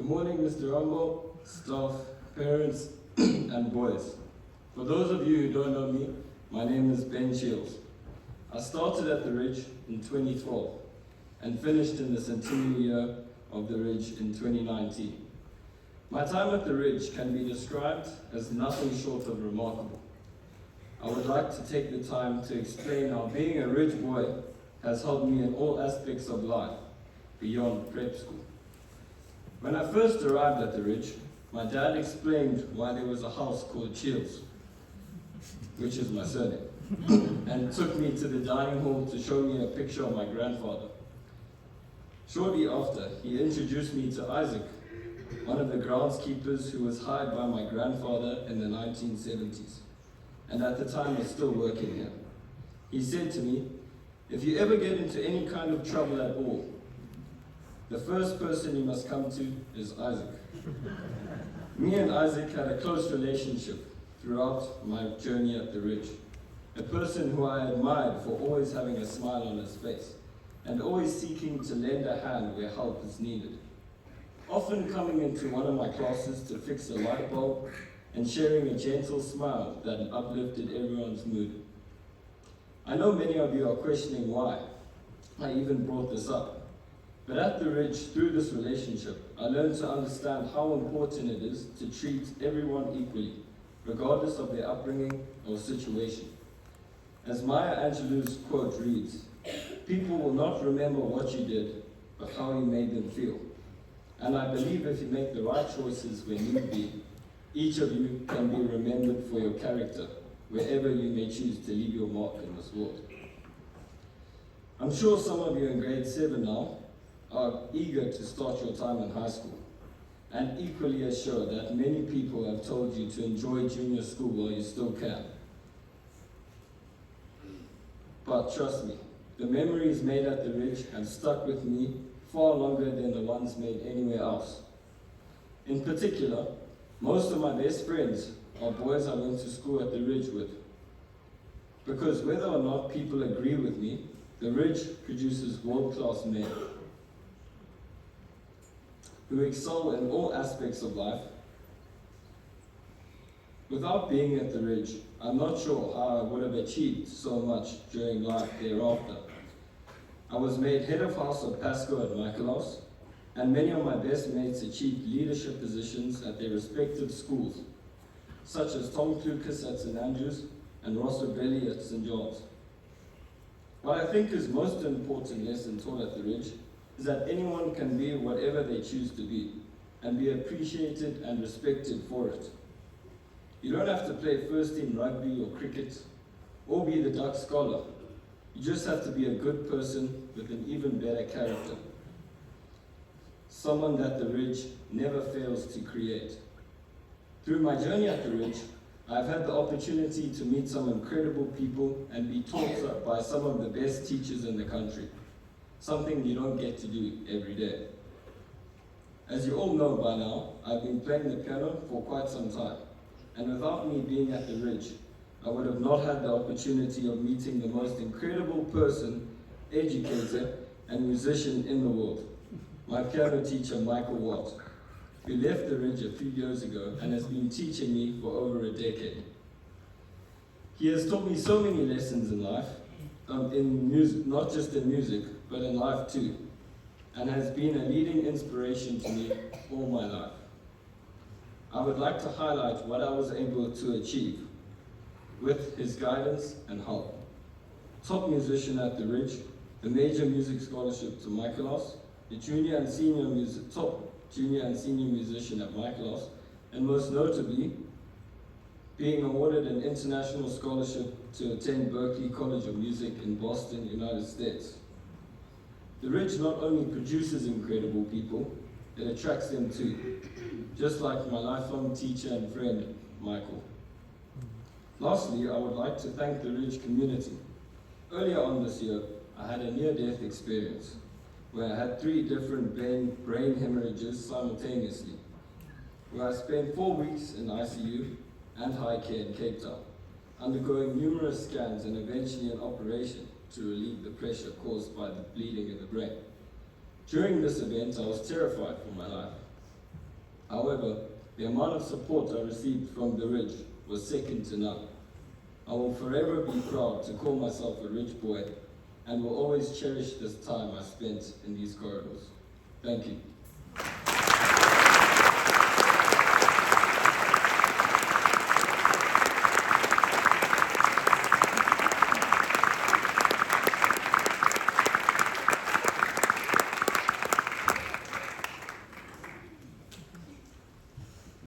Good morning, Mr. Rumble, staff, parents, and boys. For those of you who don't know me, my name is Cheales. I started at the Ridge in 2012 and finished in the centennial year of the Ridge in 2019. My time at the Ridge can be described as nothing short of remarkable. I would like to take the time to explain how being a Ridge boy has helped me in all aspects of life beyond prep school. When I first arrived at the Ridge, my dad explained why there was a house called Cheales, which is my surname, and took me to the dining hall to show me a picture of my grandfather. Shortly after, he introduced me to Isaac, one of the groundskeepers who was hired by my grandfather in the 1970s, and at the time was still working here. He said to me, "If you ever get into any kind of trouble at all, the first person you must come to is Isaac." Me and Isaac had a close relationship throughout my journey at the Ridge, a person who I admired for always having a smile on his face and always seeking to lend a hand where help is needed. Often coming into one of my classes to fix a light bulb and sharing a gentle smile that uplifted everyone's mood. I know many of you are questioning why I even brought this up. But at the Ridge, through this relationship, I learned to understand how important it is to treat everyone equally, regardless of their upbringing or situation. As Maya Angelou's quote reads, "People will not remember what you did, but how you made them feel." And I believe if you make the right choices when need be, each of you can be remembered for your character, wherever you may choose to leave your mark in this world. I'm sure some of you in grade 7 now are eager to start your time in high school, and equally as sure that many people have told you to enjoy junior school while you still can. But trust me, the memories made at the Ridge have stuck with me far longer than the ones made anywhere else. In particular, most of my best friends are boys I went to school at the Ridge with. Because whether or not people agree with me, the Ridge produces world-class men who excel in all aspects of life. Without being at the Ridge, I'm not sure how I would have achieved so much during life thereafter. I was made head of house of Pasco at Michaelos, and many of my best mates achieved leadership positions at their respective schools, such as Tom Klukas at St. Andrews and Ross Belli at St. John's. What I think is most important lesson taught at the Ridge is that anyone can be whatever they choose to be and be appreciated and respected for it. You don't have to play first team rugby or cricket or be the Duck scholar. You just have to be a good person with an even better character. Someone that the Ridge never fails to create. Through my journey at the Ridge, I've had the opportunity to meet some incredible people and be taught by some of the best teachers in the country. Something you don't get to do every day. As you all know by now, I've been playing the piano for quite some time, and without me being at the Ridge, I would have not had the opportunity of meeting the most incredible person, educator, and musician in the world, my piano teacher, Michael Watt, who left the Ridge a few years ago and has been teaching me for over a decade. He has taught me so many lessons in life, in music, not just in music, but in life too, and has been a leading inspiration to me all my life. I would like to highlight what I was able to achieve with his guidance and help. Top musician at the Ridge, the major music scholarship to Michaelos, the top junior and senior musician at Michaelos, and most notably, being awarded an international scholarship to attend Berklee College of Music in Boston, United States. The Ridge not only produces incredible people, it attracts them too, just like my lifelong teacher and friend, Michael. Lastly, I would like to thank the Ridge community. Earlier on this year, I had a near-death experience where I had 3 different brain hemorrhages simultaneously, where I spent 4 weeks in ICU and high care in Cape Town, undergoing numerous scans and eventually an operation to relieve the pressure caused by the bleeding in the brain. During this event, I was terrified for my life. However, the amount of support I received from the Ridge was second to none. I will forever be proud to call myself a Ridge boy and will always cherish this time I spent in these corridors. Thank you.